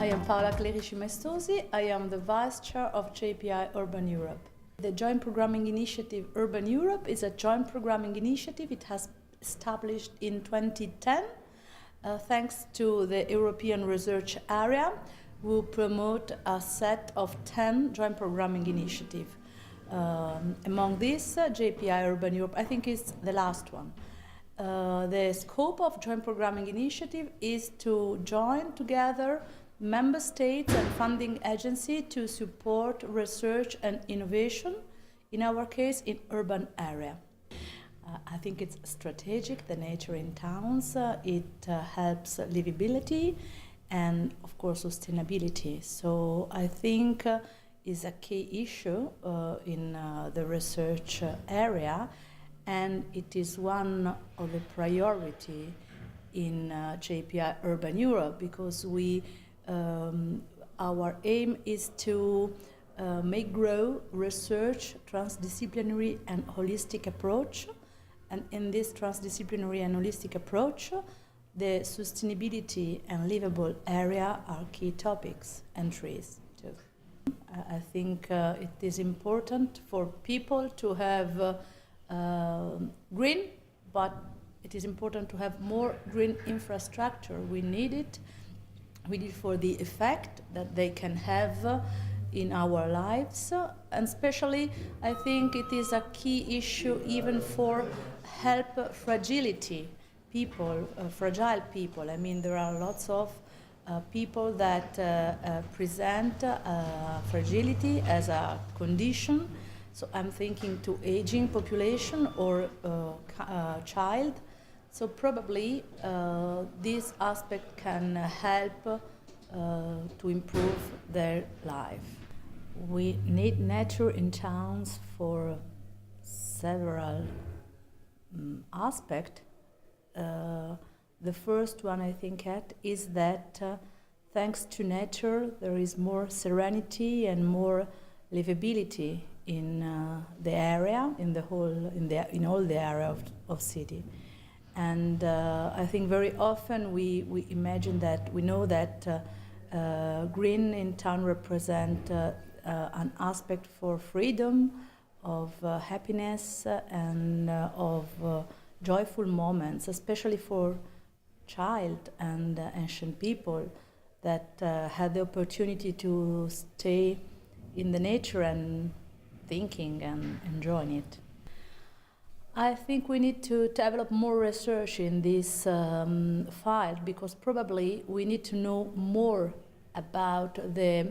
I am Paola Clerici Maestosi. I am the Vice Chair of JPI Urban Europe. The Joint Programming Initiative Urban Europe is a joint programming initiative. It has established in 2010 thanks to the European Research Area, who promote a set of 10 joint programming initiatives. Among these, JPI Urban Europe, I think, is the last one. The scope of joint programming initiative is to join together member states and funding agencies to support research and innovation, in our case, in urban area. I think it's strategic, the nature in towns. It helps livability and, of course, sustainability. So I think is a key issue in the research area, and it is one of the priority in JPI Urban Europe, because our aim is to make grow research, transdisciplinary and holistic approach. And in this transdisciplinary and holistic approach, the sustainability and livable area are key topics and trees too. I think it is important for people to have green, but it is important to have more green infrastructure. We need it. We need for the effect that they can have in our lives, and especially I think it is a key issue even for help fragility people, fragile people. I mean, there are lots of people that present fragility as a condition. So I'm thinking to aging population or child. So probably this aspect can help to improve their life. We need nature in towns for several aspects. The first one I think is that thanks to nature there is more serenity and more livability in the area, in all the area of city. And I think very often we imagine that, we know that green in town represent an aspect for freedom, of happiness and of joyful moments, especially for child and ancient people that had the opportunity to stay in the nature and thinking and enjoying it. I think we need to develop more research in this field, because probably we need to know more about the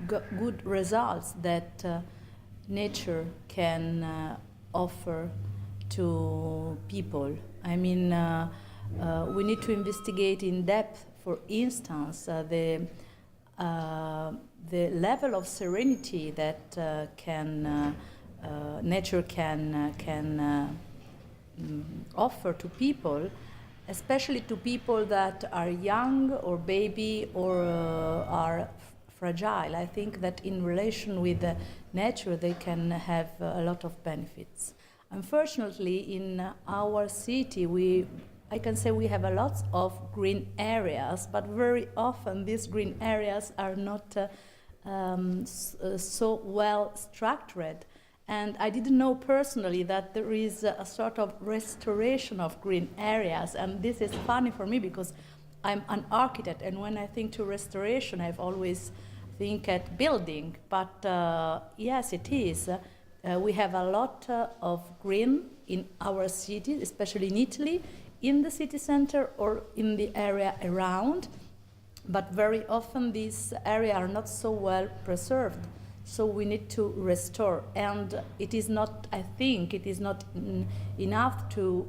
good results that nature can offer to people. I mean, we need to investigate in depth, for instance, the level of serenity that nature can offer to people, especially to people that are young or baby or are fragile. I think that in relation with nature they can have a lot of benefits. Unfortunately, in our city, I can say we have a lot of green areas, but very often these green areas are not so well structured. And I didn't know personally that there is a sort of restoration of green areas. And this is funny for me because I'm an architect, and when I think to restoration, I've always think at building. But yes, it is. We have a lot of green in our city, especially in Italy, in the city center or in the area around. But very often these areas are not so well preserved. So we need to restore, and it is not, I think, it is not enough to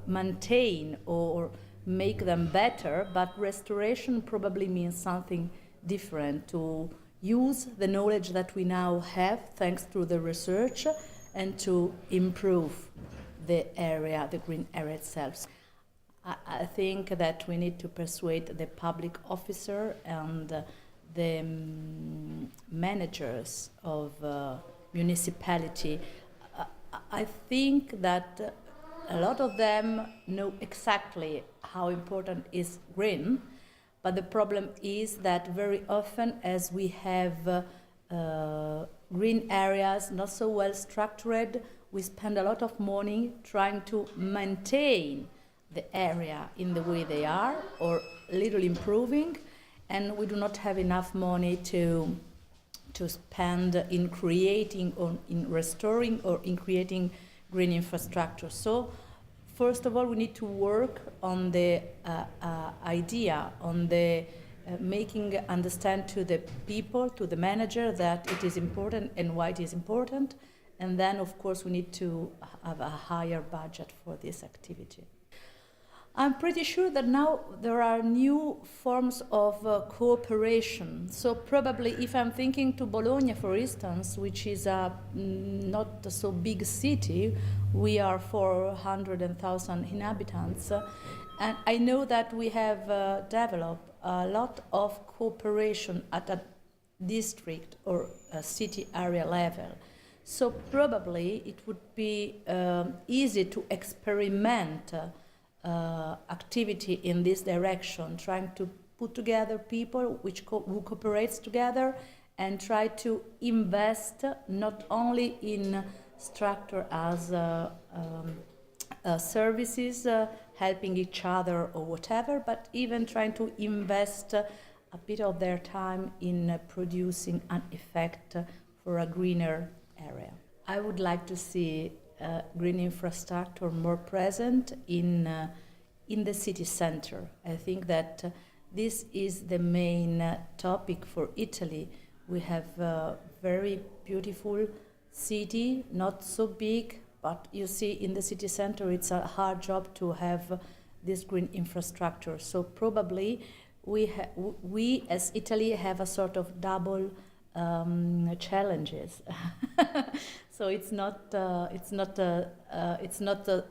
maintain or make them better, but restoration probably means something different, to use the knowledge that we now have thanks to the research and to improve the area, the green area itself. I think that we need to persuade the public officer and the managers of municipality. I think that a lot of them know exactly how important is green, But the problem is that very often, as we have green areas not so well structured, we spend a lot of money trying to maintain the area in the way they are, or a little improving, and we do not have enough money to spend in creating or in restoring or in creating green infrastructure. So first of all, we need to work on the idea, on the making understand to the people, to the manager, that it is important and why it is important. And then, of course, we need to have a higher budget for this activity. I'm pretty sure that now there are new forms of cooperation. So probably if I'm thinking to Bologna, for instance, which is a not so big city, we are 400,000 inhabitants, and I know that we have developed a lot of cooperation at a district or a city area level. So probably it would be easy to experiment activity in this direction, trying to put together people who cooperates together and try to invest not only in structure as services, helping each other or whatever, but even trying to invest a bit of their time in producing an effect for a greener area. I would like to see green infrastructure more present in the city center. I think that this is the main topic for Italy. We have a very beautiful city, not so big, but you see in the city center it's a hard job to have this green infrastructure. So probably we as Italy have a sort of double challenges. So it's not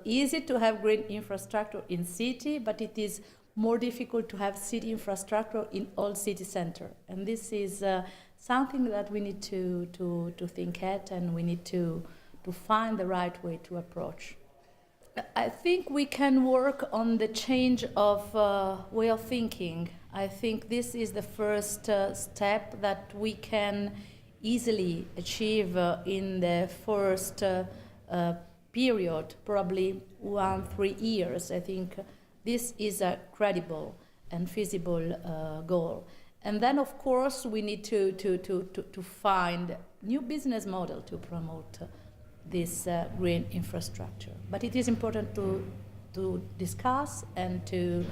easy to have green infrastructure in city, but it is more difficult to have city infrastructure in all city center. And this is something that we need to think at, and we need to find the right way to approach. I think we can work on the change of way of thinking. I think this is the first step that we can easily achieve in the first period, probably 1-3 years. I think this is a credible and feasible goal. And then, of course, we need to find new business model to promote this green infrastructure. But it is important to discuss and to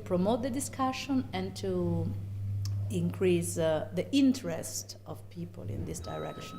promote the discussion and to increase the interest of people in this direction.